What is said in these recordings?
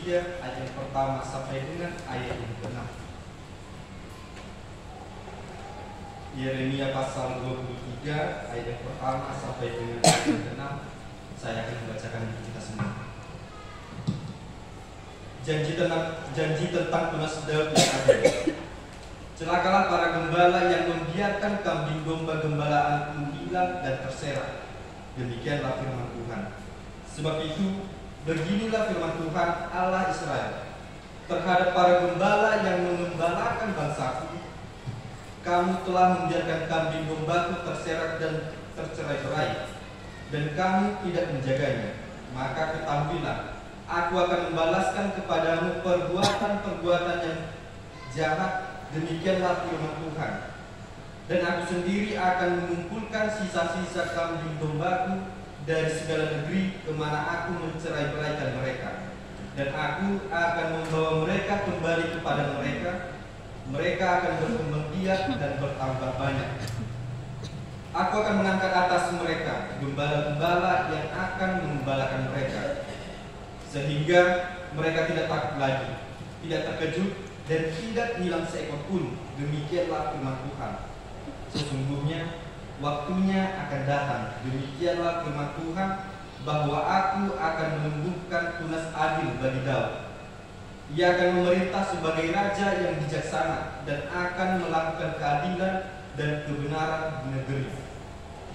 23 ayat yang pertama sampai dengan ayat yang ke-6. Yeremia pasal 23 ayat yang pertama sampai dengan ayat yang ke-6. Saya akan membacakan untuk kita semua. Janji tentang tunas Daud yang adil. Celakalah para gembala yang membiarkan kambing domba gembalaan hilang dan terserak. Demikianlah firman Tuhan. Sebab itu, beginilah firman Tuhan Allah Israel terhadap para gembala yang mengembalakan bangsaku. Kamu telah membiarkan kambing dombaku terserak dan tercerai-berai, dan kamu tidak menjaganya. Maka ketahuilah, aku akan membalaskan kepadamu perbuatan-perbuatan yang jahat. Demikianlah firman Tuhan. Dan aku sendiri akan mengumpulkan sisa-sisa kambing dombaku dari segala negeri kemana aku mencerai-beraikan mereka. Dan aku akan membawa mereka kembali kepada mereka. Mereka akan berkembang biak dan bertambah banyak. Aku akan mengangkat atas mereka gembala-gembala yang akan mengembalakan mereka, sehingga mereka tidak takut lagi, tidak terkejut, dan tidak hilang seekor pun. Demikianlah firman Tuhan. Sesungguhnya waktunya akan datang, demikianlah firman Tuhan, bahwa aku akan menumbuhkan tunas adil bagi Daud. Ia akan memerintah sebagai raja yang bijaksana dan akan melakukan keadilan dan kebenaran di negeri.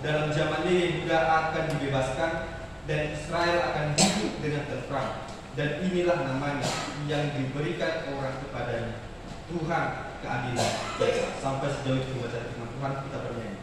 Dalam zamannya Yehuda akan dibebaskan dan Israel akan hidup dengan tenteram. Dan inilah namanya yang diberikan orang kepadanya, Tuhan keadilan. Sampai sejauh itu membaca firman Tuhan, kita bernyanyi.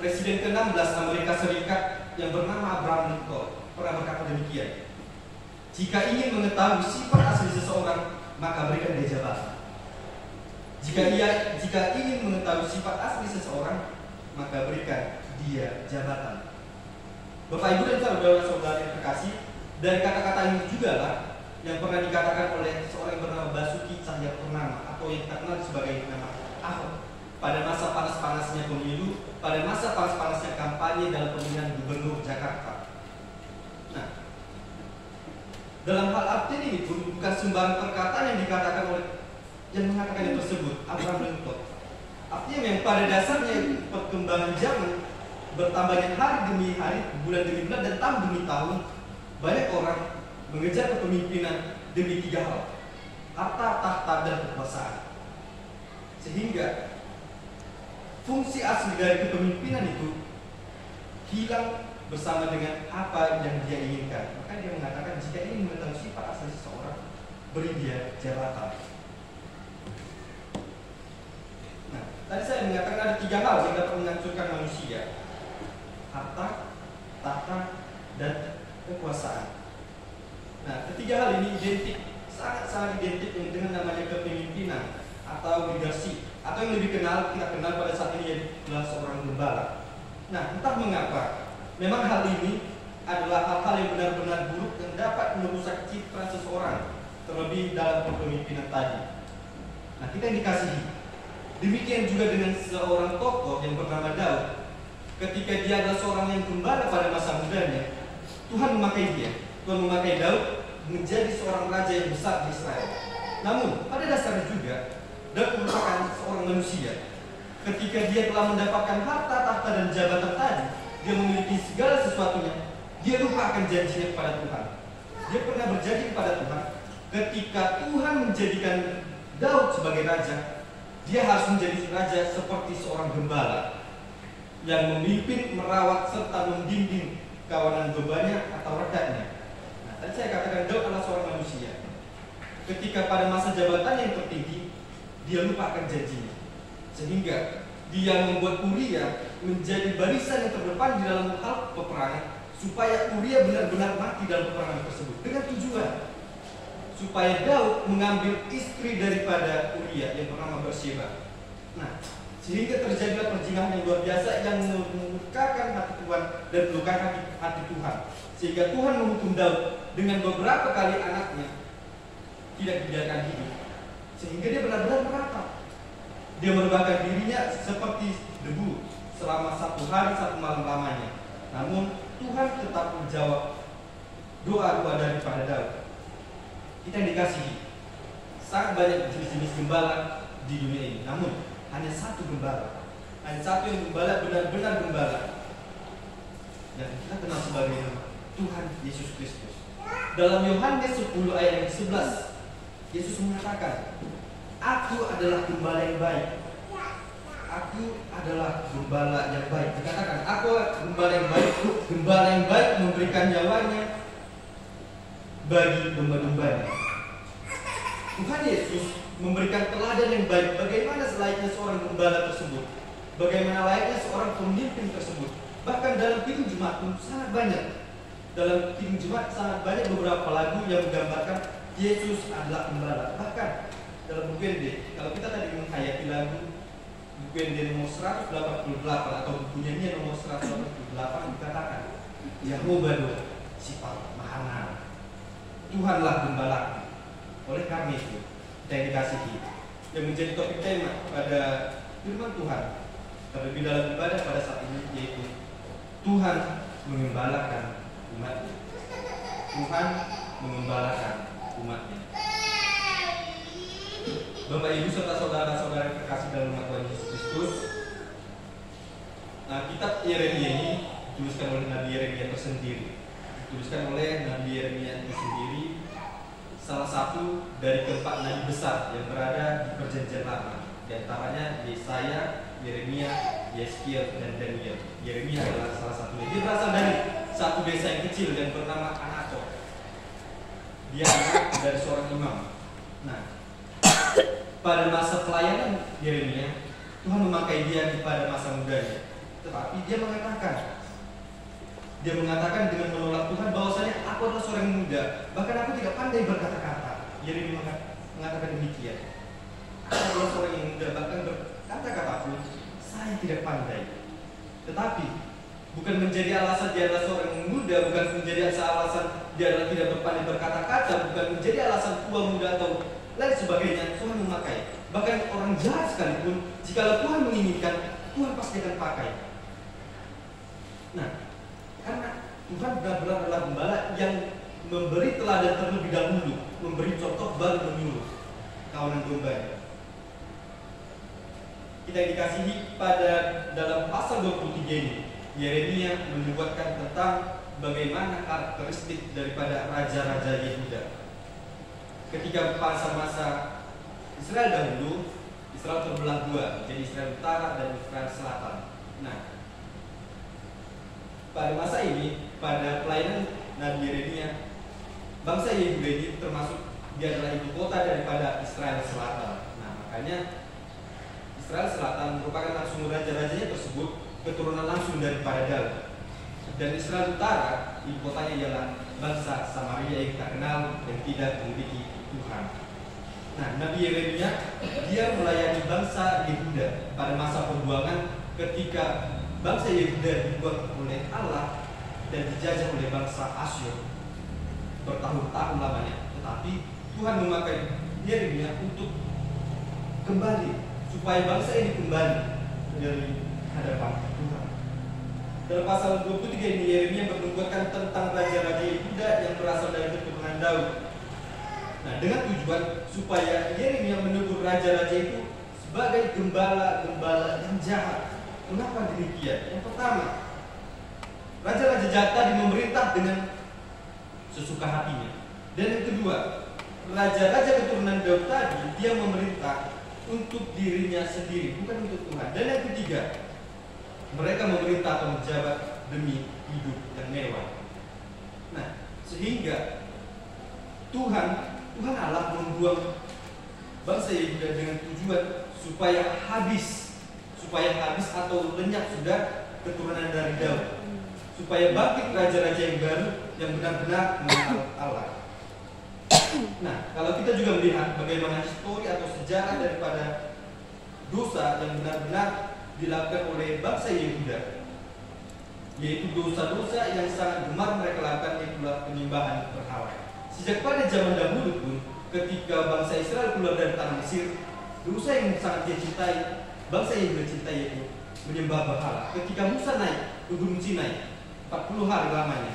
Presiden ke-16 Amerika Serikat yang bernama Abraham Lincoln pernah berkata demikian: jika ingin mengetahui sifat asli seseorang, maka berikan dia jabatan. Jika ingin mengetahui sifat asli seseorang, maka berikan dia jabatan. Bapak Ibu dan saudara-saudara yang terkasih, dari kata-kata ini juga lah yang pernah dikatakan oleh seorang yang bernama Basuki Cahayapurnama atau yang terkenal sebagai nama Ahok pada masa panas-panasnya pemilu, pada masa panas-panasnya kampanye dalam pemilihan gubernur Jakarta. Nah, dalam hal arti ini pun bukan sembarang perkataan yang dikatakan oleh yang mengatakan yang tersebut, Abraham Lincoln. Artinya yang pada dasarnya perkembangan zaman, bertambahnya hari demi hari, bulan demi bulan, dan tahun demi tahun, banyak orang mengejar kepemimpinan demi 3 hal: harta, tahta, dan kekuasaan. Sehingga fungsi asli dari kepemimpinan itu hilang bersama dengan apa yang dia inginkan. Maka dia mengatakan, jika ingin mengetahui sifat asli seseorang, beri dia jabatan. Nah, tadi saya mengatakan ada 3 hal yang dapat menghancurkan manusia: harta, tahta, dan kekuasaan. Nah, ketiga hal ini identik, sangat-sangat identik dengan namanya kepemimpinan atau leadership, atau yang lebih kita kenal pada saat ini adalah seorang gembala. Nah, entah mengapa, memang hal ini adalah hal-hal yang benar-benar buruk yang dapat merusak citra seseorang terlebih dalam kepemimpinan tadi. Nah, kita yang dikasihi. Demikian juga dengan seorang tokoh yang bernama Daud. Ketika dia adalah seorang yang gembala pada masa mudanya, Tuhan memakai dia. Tuhan memakai Daud menjadi seorang raja yang besar di Israel. Namun, pada dasarnya juga, Daud merupakan seorang manusia. Ketika dia telah mendapatkan harta, tahta, dan jabatan tadi, dia memiliki segala sesuatunya, dia lupa akan janjinya kepada Tuhan. Dia pernah berjanji kepada Tuhan, ketika Tuhan menjadikan Daud sebagai raja, dia harus menjadi raja seperti seorang gembala yang memimpin, merawat, serta membimbing kawanan dombanya atau redanya. Nah, tadi saya katakan Daud adalah seorang manusia. Ketika pada masa jabatan yang tertinggi, dia lupakan janjinya, sehingga dia membuat Uria menjadi barisan yang terdepan di dalam hal peperangan, supaya Uria benar-benar mati dalam peperangan tersebut, dengan tujuan supaya Daud mengambil istri daripada Uria yang bernama Bathsheba. Nah, sehingga terjadilah perzinahan yang luar biasa yang melukakan hati Tuhan dan melukakan hati Tuhan, sehingga Tuhan menghukum Daud dengan beberapa kali anaknya tidak dibiarkan hidup, sehingga dia benar-benar meratap. Dia merebahkan dirinya seperti debu selama 1 hari 1 malam lamanya. Namun Tuhan tetap menjawab doa-doa daripada Daud. Kita yang dikasihi, sangat banyak jenis-jenis gembala di dunia ini, namun hanya satu gembala, hanya satu yang gembala, benar-benar gembala, yang kita kenal sebagai Tuhan Yesus Kristus. Dalam Yohanes 10 ayat yang 11, Yesus mengatakan, "Aku adalah gembala yang baik. Aku adalah gembala yang baik." Dikatakan, "Aku gembala yang baik." Gembala yang baik memberikan nyawanya bagi domba-dombanya. Tuhan Yesus memberikan teladan yang baik bagaimana selayaknya seorang gembala tersebut, bagaimana layaknya seorang pemimpin tersebut. Bahkan dalam Kidung Jumat pun sangat banyak. Dalam Kidung Jumat sangat banyak beberapa lagu yang menggambarkan Yesus adalah gembala. Bahkan dalam buku ND, kalau kita tadi menghayati lagu buku ND nomor 188 atau buku nyanyian nomor 188 dikatakan, "Yahovah sifat mahana, Tuhanlah gembala." Oleh karena itu, kita yang dikasihi, yang menjadi topik tema pada firman Tuhan terlebih dalam ibadah pada saat ini, yaitu Tuhan mengembalakan umatnya. Tuhan mengembalakan umatnya. Bapak Ibu serta saudara-saudara yang terkasih dalam nama Tuhan Yesus Kristus, nah, kitab Yeremia ini dituliskan oleh Nabi Yeremia tersendiri. Dituliskan oleh Nabi Yeremia itu sendiri, salah satu dari keempat nabi besar yang berada di Perjanjian Lama. Di antaranya Yesaya, Yeremia, Yeskiel, dan Daniel. Yeremia adalah salah satunya. Dia berasal dari satu desa yang kecil yang bernama Anatot. Dia anak dari seorang imam. Nah, pada masa pelayanan Yeremia, Tuhan memakai dia pada masa mudanya. Tetapi dia mengatakan dengan menolak Tuhan bahwasanya aku adalah seorang muda, bahkan aku tidak pandai berkata-kata. Yeremia mengatakan demikian. Aku adalah seorang yang muda, bahkan berkata-kata pun saya tidak pandai. Tetapi bukan menjadi alasan dia adalah seorang yang muda, bukan menjadi alasan dia adalah tidak berpandai berkata-kata, bukan menjadi alasan tua muda atau lain sebagainya. Tuhan memakai. Bahkan orang jahat sekalipun, jika Tuhan menginginkan, Tuhan pasti akan pakai. Nah, karena Tuhan benar-benar adalah gembala yang memberi teladan terlebih dahulu, memberi contoh baru menyuruh kawanan dombanya. Kita dikasihi pada dalam pasal 23 ini, Yeremia menyebutkan tentang bagaimana karakteristik daripada raja-raja Yehuda. Ketika masa-masa Israel dahulu, Israel terbelah dua, jadi Israel Utara dan Israel Selatan. Nah, pada masa ini, pada pelayanan Nabi Yeremia, bangsa Yehuda ini termasuk dia adalah ibu kota daripada Israel Selatan. Nah, makanya Israel Selatan merupakan langsung raja-rajanya tersebut keturunan langsung daripada Daud. Dan Israel Utara, ibu kotanya ialah bangsa Samaria yang kita kenal dan tidak memiliki Tuhan. Nah, Nabi Yeremia dia melayani bangsa Yehuda pada masa perbuangan ketika bangsa Yehuda dibuang oleh Allah dan dijajah oleh bangsa Asyur bertahun-tahun lamanya. Tetapi Tuhan memakai Yeremia untuk kembali, supaya bangsa ini kembali dari hadapan Tuhan. Dalam pasal 23 ini Yeremia menubuatkan tentang raja-raja Yehuda yang berasal dari keturunan Daud. Nah, dengan tujuan supaya Yeremia menegur raja-raja itu sebagai gembala-gembala yang jahat. Kenapa demikian? Yang pertama, raja-raja jahat tadi memerintah dengan sesuka hatinya. Dan yang kedua, raja-raja keturunan Daud tadi dia memerintah untuk dirinya sendiri, bukan untuk Tuhan. Dan yang ketiga, mereka memerintah atau menjabat demi hidup yang mewah. Nah, sehingga Tuhan Allah membuang bangsa Yehuda dengan tujuan supaya habis atau lenyap sudah keturunan dari Daud, supaya bangkit raja-raja yang baru yang benar-benar mengenal Allah. Nah, kalau kita juga melihat bagaimana histori atau sejarah daripada dosa yang benar-benar dilakukan oleh bangsa Yehuda, yaitu dosa-dosa yang sangat gemar mereka lakukan, itulah penyembahan berhala. Sejak pada zaman dahulu pun, ketika bangsa Israel keluar dari tanah Mesir, dosa yang sangat dia cintai, bangsa Yehuda cintai, yaitu menyembah berhala. Ketika Musa naik ke Gunung Sinai 40 hari lamanya,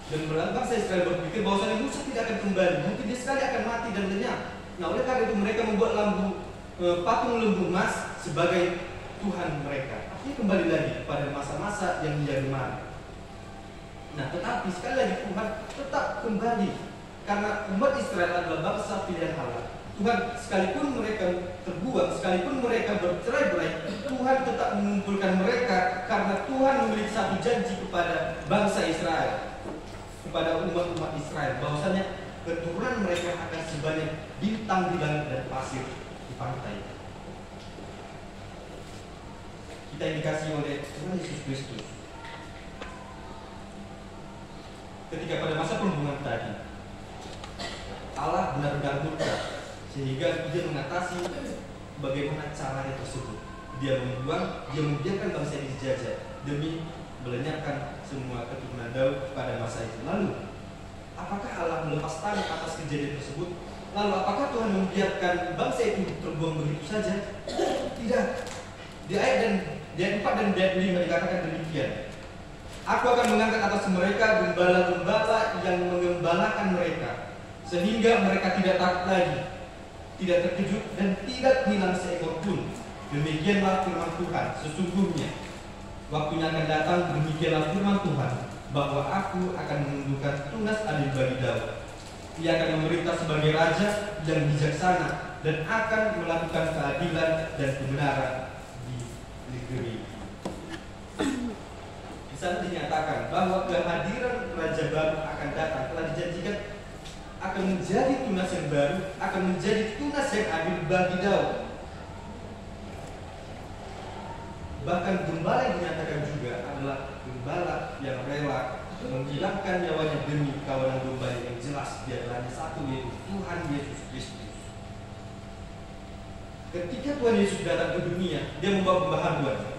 dan bangsa Israel berpikir bahwasanya Musa tidak akan kembali, mungkin dia sekali akan mati dan lenyap. Nah, oleh karena itu mereka membuat patung lembu emas sebagai Tuhan mereka. Artinya kembali lagi pada masa-masa yang dia gemari. Nah, tetapi sekali lagi Tuhan tetap kembali, karena umat Israel adalah bangsa pilihan Allah. Tuhan, sekalipun mereka terbuang, sekalipun mereka bercerai-berai, Tuhan tetap mengumpulkan mereka, karena Tuhan memiliki satu janji kepada bangsa Israel, kepada umat-umat Israel, bahwasanya keturunan mereka akan sebanyak bintang di langit dan pasir di pantai. Kita dikasih oleh Tuhan Yesus Kristus. Ketika pada masa pembuangan tadi, Allah benar-benar murka, sehingga dia mengatasi bagaimana caranya tersebut. Dia membiarkan bangsa ini dijajah demi melenyapkan semua keturunan Daud pada masa itu. Lalu, apakah Allah melepas tangan atas kejadian tersebut? Lalu, apakah Tuhan membiarkan bangsa itu terbuang begitu saja? Tidak. Di ayat 4 dan ayat 5 dikatakan demikian. Aku akan mengangkat atas mereka gembala-gembala yang mengembalakan mereka, sehingga mereka tidak takut lagi, tidak terkejut, dan tidak hilang seekor pun. Demikianlah firman Tuhan, sesungguhnya waktunya akan datang, demikianlah firman Tuhan, bahwa aku akan menundukkan tunas adil bagi Daud. Ia akan memerintah sebagai raja yang bijaksana, dan akan melakukan keadilan dan kebenaran di negeri. Di sana dinyatakan bahwa kehadiran raja baru akan datang, telah dijanjikan akan menjadi tunas yang baru, akan menjadi tunas yang adil bagi Daud. Bahkan gembala yang dinyatakan juga adalah gembala yang rela menghilangkan nyawanya demi kawanan domba yang jelas. Dia adalah satu, yaitu Tuhan Yesus Kristus. Ketika Tuhan Yesus datang ke dunia, dia membawa pembaharuan.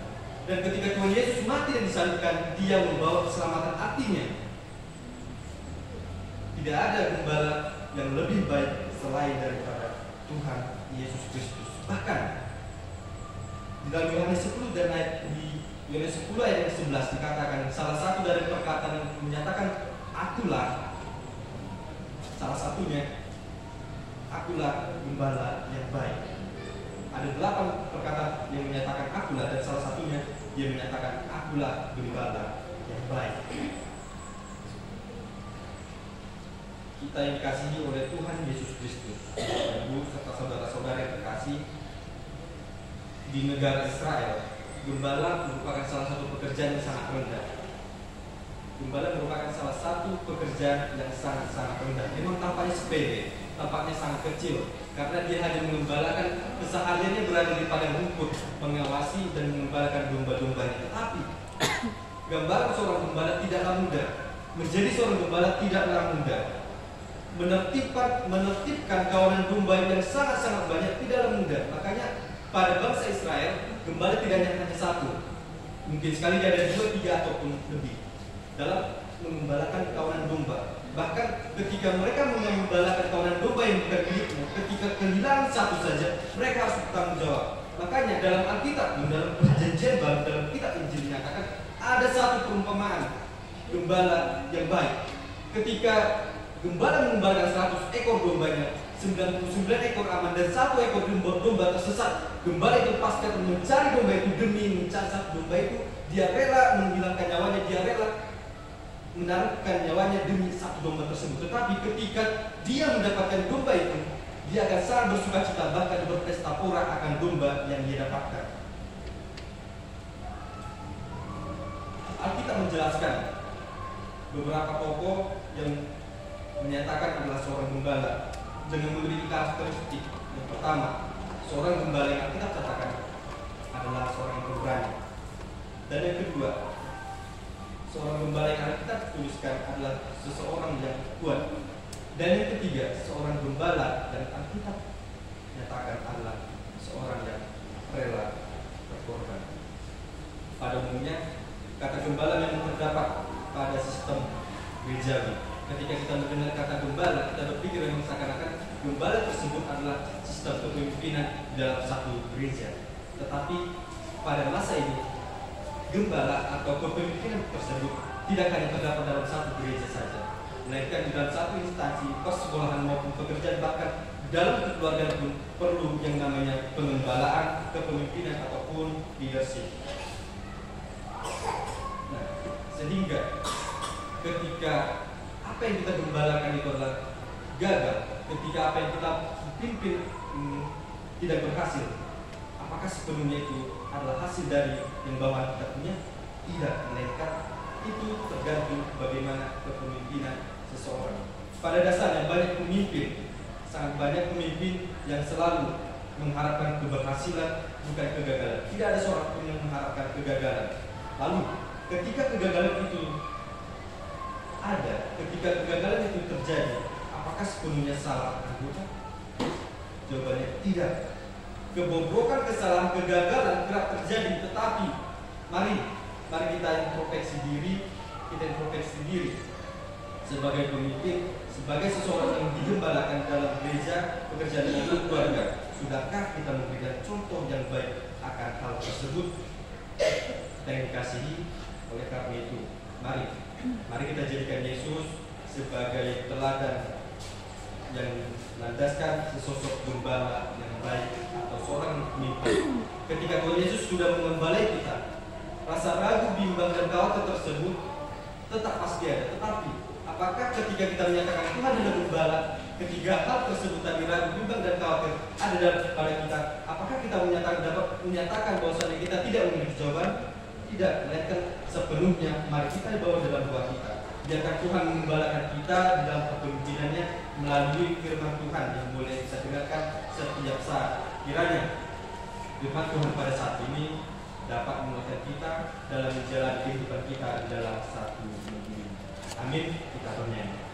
Dan ketika Tuhan Yesus mati dan disalibkan, dia membawa keselamatan. Artinya, tidak ada gembala yang lebih baik selain daripada Tuhan Yesus Kristus. Bahkan di dalam Yohanes 10 dan Yohanes 10 ayat yang 11 dikatakan, salah satu dari perkataan yang menyatakan akulah, salah satunya akulah gembala yang baik. Ada 8 perkataan yang menyatakan akulah, dan salah satunya dia menyatakan akulah gembala yang baik. Kita yang dikasihi oleh Tuhan Yesus Kristus, Ibu serta saudara-saudara yang terkasih, di negara Israel, gembala merupakan salah satu pekerjaan yang sangat rendah. Gembala merupakan salah satu pekerjaan yang sangat-sangat rendah. Memang tampaknya sepele, tampaknya sangat kecil, karena dia hanya mengembalakan, kesehariannya berada di padang rumput, mengawasi dan mengembalakan domba-dombanya. Tetapi gambaran seorang gembala tidaklah mudah. Menjadi seorang gembala tidaklah mudah. Menertibkan kawanan domba yang sangat-sangat banyak tidaklah mudah. Makanya pada bangsa Israel, gembala tidak hanya satu. Mungkin sekali ada 2, 3 ataupun lebih dalam mengembalakan kawanan domba. Bahkan ketika mereka mengembalakan kawanan domba yang bukan milikmu, ketika kehilangan satu saja, mereka harus bertanggung jawab. Makanya dalam Alkitab, dalam perjanjian baru, dalam kitab Injil dinyatakan ada satu perumpamaan gembala yang baik. Ketika gembala mengembalakan 100 ekor dombanya, 99 ekor aman dan 1 ekor domba tersesat, gembala itu pasti akan mencari domba itu demi mencari satu domba itu. Dia rela menghilangkan nyawanya, dia rela menaruhkan nyawanya demi satu domba tersebut. Tetapi ketika dia mendapatkan domba itu, dia akan sangat bersuka cita, bahkan berpesta pora akan domba yang dia dapatkan. Alkitab menjelaskan beberapa tokoh yang menyatakan adalah seorang gembala dengan memiliki karakteristik. Yang pertama, seorang gembala yang Alkitab katakan adalah seorang yang berani. Dan yang kedua, seorang gembala yang Alkitab tuliskan adalah seseorang yang kuat. Dan yang ketiga, seorang gembala dan Alkitab nyatakan adalah seorang yang rela berkorban. Pada umumnya, kata gembala memang terdapat pada sistem gerejawi. Ketika kita mendengar kata gembala, kita berpikir memang seakan-akan gembala tersebut adalah sistem kepemimpinan dalam satu gereja. Tetapi pada masa ini, gembala atau kepemimpinan tersebut tidak hanya terdapat dalam satu gereja saja, melainkan di dalam satu instansi, persekolahan maupun pekerjaan, bahkan dalam keluarga pun perlu yang namanya pengembalaan, kepemimpinan ataupun leadership. Nah, sehingga ketika apa yang kita gembalakan itu adalah gagal, ketika apa yang kita pimpin tidak berhasil, apakah sepenuhnya itu adalah hasil dari yang bawaan kita punya? Tidak, melainkan itu tergantung bagaimana kepemimpinan seseorang. Pada dasarnya banyak pemimpin, sangat banyak pemimpin yang selalu mengharapkan keberhasilan, bukan kegagalan. Tidak ada seorang pun yang mengharapkan kegagalan. Lalu ketika kegagalan itu ada, ketika kegagalan itu terjadi, apakah sepenuhnya salah anggota? Jawabannya tidak. Kebobrokan, kesalahan, kegagalan kerap terjadi, tetapi mari kita introspeksi diri sebagai pemimpin, sebagai seseorang yang digembalakan dalam gereja, pekerjaan dan keluarga. Sudahkah kita memberikan contoh yang baik akan hal tersebut? Kita yang dikasihi oleh karena itu, mari kita jadikan Yesus sebagai teladan yang melandaskan sesosok gembala yang baik atau seorang pemimpin. Ketika Tuhan Yesus sudah mengembalai kita, rasa ragu, bimbang dan khawatir tersebut tetap pasti ada. Tetapi apakah ketika kita menyatakan Tuhan adalah gembala, ketiga hal tersebut tadi, ragu, bimbang dan khawatir, ada dalam pada kita, apakah kita menyatakan bahwasanya kita tidak memiliki jawaban? Tidak, melainkan sepenuhnya mari kita bawa dalam doa kita. Biarkan Tuhan mengembalakan kita dalam kepemimpinannya melalui firman Tuhan yang boleh bisa dengarkan setiap saat. Kiranya firman Tuhan pada saat ini dapat menguatkan kita dalam menjalani kehidupan kita dalam satu minggu. Amin. Kita bernyanyi.